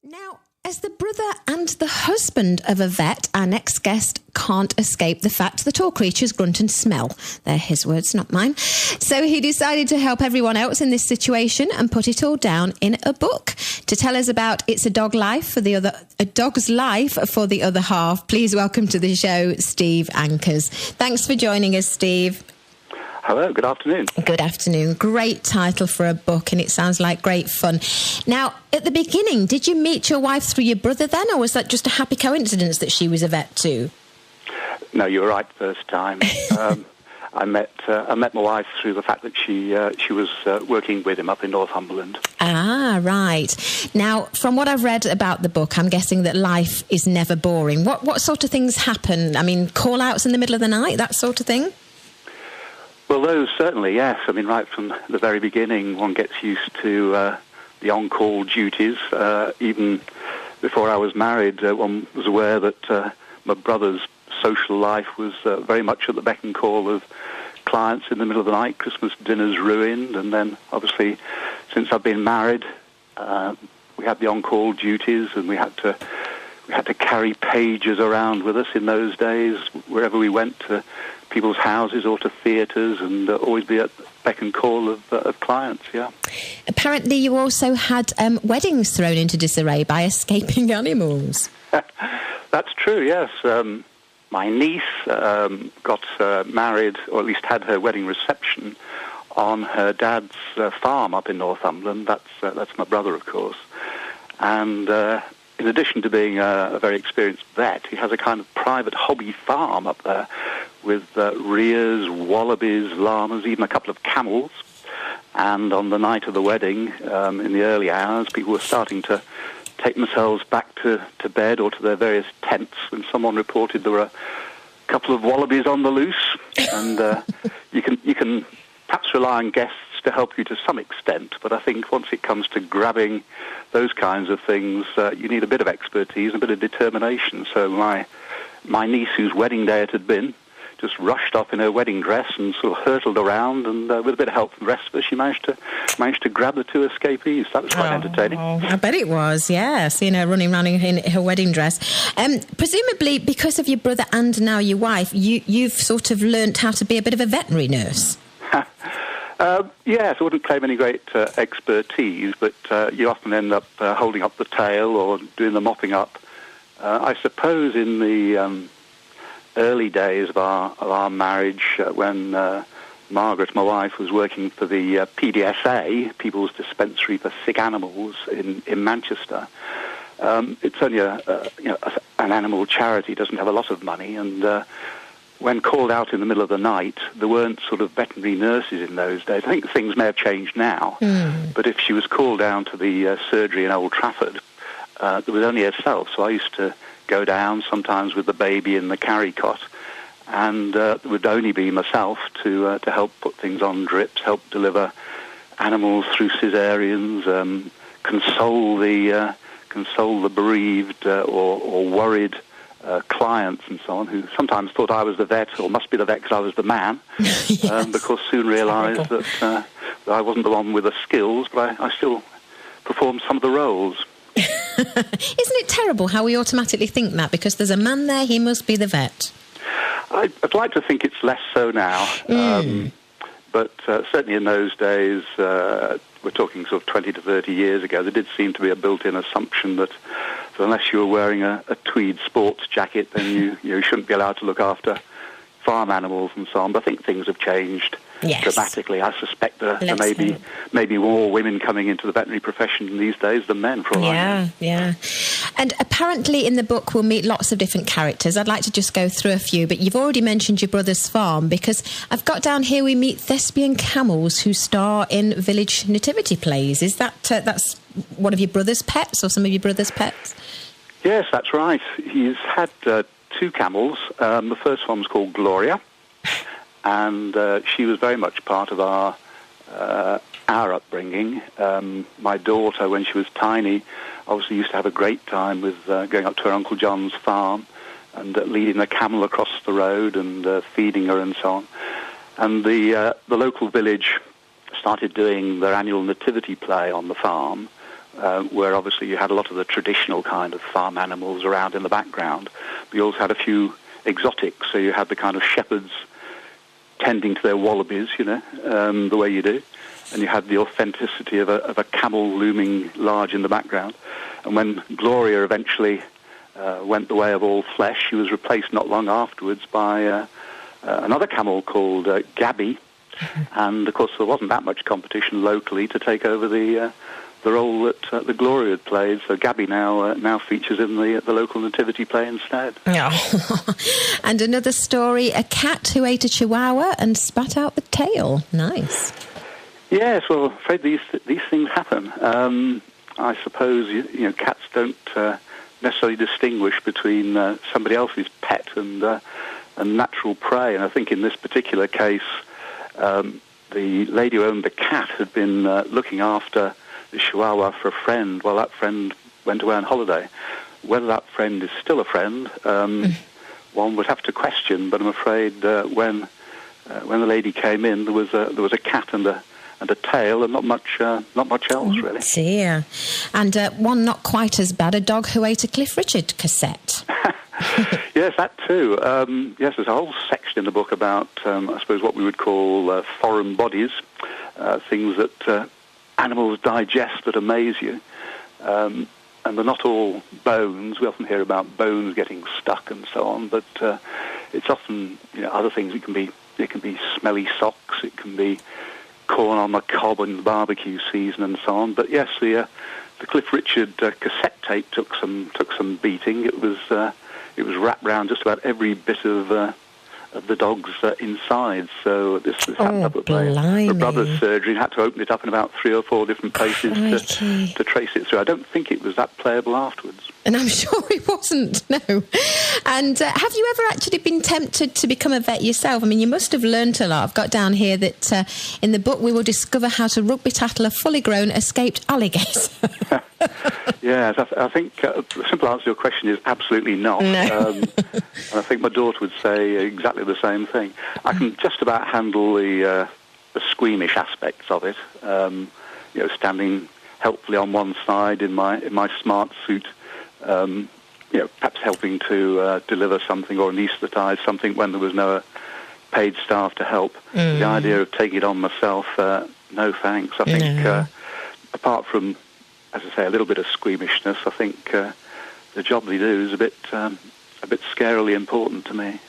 Now, as the brother and the husband of a vet, our next guest can't escape the fact that all creatures grunt and smell. They're his words, not mine. So he decided to help everyone else in this situation and put it all down in a book. To tell us about a dog's life for the other half, please welcome to the show, Steve Ankers. Thanks for joining us, Steve. Hello, good afternoon. Good afternoon. Great title for a book, and it sounds like great fun. Now, at the beginning, did you meet your wife through your brother then, or was that just a happy coincidence that she was a vet too? No, you were right first time. I met my wife through the fact that she was working with him up in Northumberland. Ah, right. Now, from what I've read about the book, I'm guessing that life is never boring. What sort of things happen? I mean, call-outs in the middle of the night, that sort of thing? Well, those certainly, yes. I mean, right from the very beginning, one gets used to the on-call duties. Even before I was married, one was aware that my brother's social life was very much at the beck and call of clients in the middle of the night. Christmas dinners ruined, and then obviously, since I've been married, we had the on-call duties, and we had to carry pages around with us in those days wherever we went, to people's houses or to theatres, and always be at beck and call of clients, yeah. Apparently you also had weddings thrown into disarray by escaping animals. That's true, yes. My niece got married, or at least had her wedding reception, on her dad's farm up in Northumberland. That's my brother, of course. And in addition to being a very experienced vet, he has a kind of private hobby farm up there with rheas, wallabies, llamas, even a couple of camels. And on the night of the wedding, in the early hours, people were starting to take themselves back to bed or to their various tents when someone reported there were a couple of wallabies on the loose. And you can perhaps rely on guests to help you to some extent, but I think once it comes to grabbing those kinds of things, you need a bit of expertise and a bit of determination. So my niece, whose wedding day it had been, just rushed off in her wedding dress and sort of hurtled around, and with a bit of help from the rest of us, she managed to grab the two escapees. That was quite entertaining. I bet it was, yeah, seeing her running around in her wedding dress. Presumably, because of your brother and now your wife, you've sort of learnt how to be a bit of a veterinary nurse. Yes, I wouldn't claim any great expertise, but you often end up holding up the tail or doing the mopping up. I suppose in the early days of our marriage, when Margaret, my wife, was working for the PDSA, People's Dispensary for Sick Animals in Manchester. It's only an animal charity, doesn't have a lot of money, and when called out in the middle of the night, there weren't sort of veterinary nurses in those days. I think things may have changed now, but if she was called down to the surgery in Old Trafford, there was only herself. So I used to go down sometimes with the baby in the carry cot, and it would only be myself to help put things on drips, help deliver animals through cesareans, console the bereaved or worried clients and so on, who sometimes thought I was the vet, or must be the vet because I was the man, yes. Because soon realised that I wasn't the one with the skills, but I still performed some of the roles. Isn't it terrible how we automatically think that because there's a man there, he must be the vet? I'd like to think it's less so now, but certainly in those days, we're talking sort of 20 to 30 years ago, there did seem to be a built-in assumption that unless you were wearing a tweed sports jacket, then you shouldn't be allowed to look after farm animals and so on. But I think things have changed dramatically. I suspect there may be more women coming into the veterinary profession these days than men, for all I know. Yeah. And apparently in the book we'll meet lots of different characters. I'd like to just go through a few, but you've already mentioned your brother's farm, because I've got down here we meet thespian camels who star in village nativity plays. Is that's one of your brother's pets, or some of your brother's pets? Yes, that's right. He's had two camels. The first one was called Gloria, and she was very much part of our upbringing. My daughter, when she was tiny, obviously used to have a great time with going up to her Uncle John's farm and leading the camel across the road and feeding her and so on. And the local village started doing their annual nativity play on the farm, where obviously you had a lot of the traditional kind of farm animals around in the background. But you also had a few exotics, so you had the kind of shepherds tending to their wallabies, the way you do. And you had the authenticity of a camel looming large in the background. And when Gloria eventually went the way of all flesh, she was replaced not long afterwards by another camel called Gabby. And, of course, there wasn't that much competition locally to take over the role that the Gloria had played. So Gabby now features in the local nativity play instead. Oh. And another story, a cat who ate a chihuahua and spat out the tail. Nice. Yes, well, I'm afraid these things happen. I suppose cats don't necessarily distinguish between somebody else's pet and natural prey. And I think in this particular case, the lady who owned the cat had been looking after the Chihuahua for a friend while that friend went away on holiday. Whether that friend is still a friend, one would have to question. But I'm afraid when the lady came in, there was a cat and a tail, and not much else really. Dear. And one not quite as bad, a dog who ate a Cliff Richard cassette. Yes, that too. Yes, there's a whole section in the book about, I suppose, what we would call foreign bodies, things that animals digest that amaze you. And they're not all bones. We often hear about bones getting stuck and so on, but it's often other things. It can be smelly socks. It can be corn on the cob in the barbecue season and so on. But yes, the Cliff Richard cassette tape took some beating. It was wrapped around just about every bit of the dog's inside. So this happened up at my brother's surgery. Had to open it up in about 3 or 4 different places to trace it through. I don't think it was that playable afterwards. And I'm sure it wasn't, no. And have you ever actually been tempted to become a vet yourself? I mean, you must have learnt a lot. I've got down here that in the book we will discover how to rugby tackle a fully grown escaped alligator. Yes, I think the simple answer to your question is absolutely not. No. And I think my daughter would say exactly the same thing. I can just about handle the squeamish aspects of it. Standing helpfully on one side in my smart suit, perhaps helping to deliver something or anaesthetise something when there was no paid staff to help. The idea of taking it on myself, no thanks. I think apart from, as I say, a little bit of squeamishness, I think the job they do is a bit scarily important to me.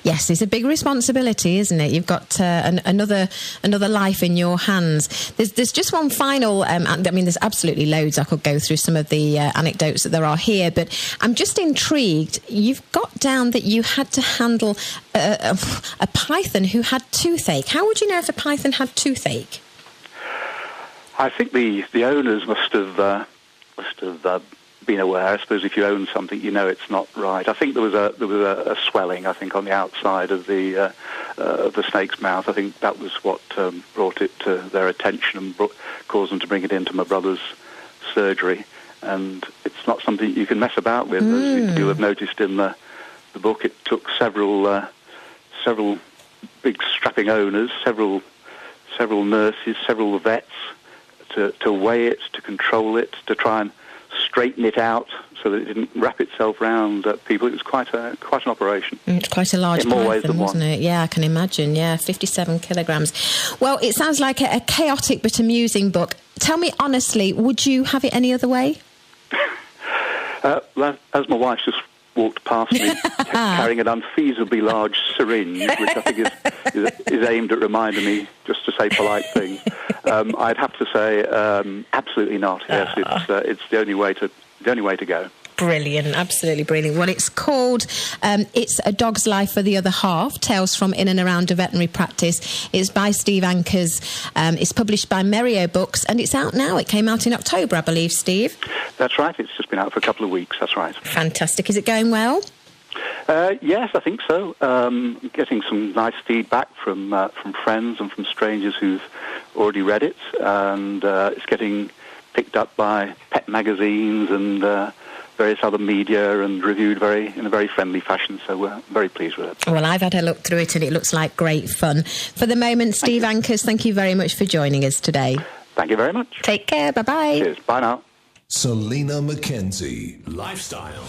Yes, it's a big responsibility, isn't it? You've got another life in your hands. There's just one final, there's absolutely loads. I could go through some of the anecdotes that there are here, but I'm just intrigued. You've got down that you had to handle a python who had toothache. How would you know if a python had toothache? I think the owners must have been aware. I suppose if you own something, it's not right. I think there was a swelling, I think, on the outside of the snake's mouth. I think that was what brought it to their attention and caused them to bring it into my brother's surgery. And it's not something you can mess about with. As you'll have noticed in the book, it took several big strapping owners, several nurses, several vets to weigh it, to control it, to try and straighten it out so that it didn't wrap itself around people. It was quite an operation. It's quite a large python, ways than wasn't it? Yeah, I can imagine. Yeah, 57 kilograms. Well, it sounds like a chaotic but amusing book. Tell me honestly, would you have it any other way? As my wife just walked past me carrying an unfeasibly large syringe, which I think is aimed at reminding me just to say polite things. I'd have to say absolutely not. Yes, it's the only way to go. Brilliant, absolutely brilliant. Well, it's called It's a Dog's Life for the Other Half, Tales from In and Around a Veterinary Practice. It's by Steve Ankers. It's published by Mereo Books, and it's out now. It came out in October, I believe, Steve. That's right. It's just been out for a couple of weeks. That's right. Fantastic. Is it going well? Yes, I think so. Getting some nice feedback from friends and from strangers who've already read it, and it's getting picked up by pet magazines and various other media and reviewed in a very friendly fashion, so we're very pleased with it. Well, I've had a look through it and it looks like great fun. For the moment, Steve Ankers, thank you very much for joining us today. Thank you very much. Take care. Bye-bye. Cheers. Bye now. Selena McKenzie. Lifestyle.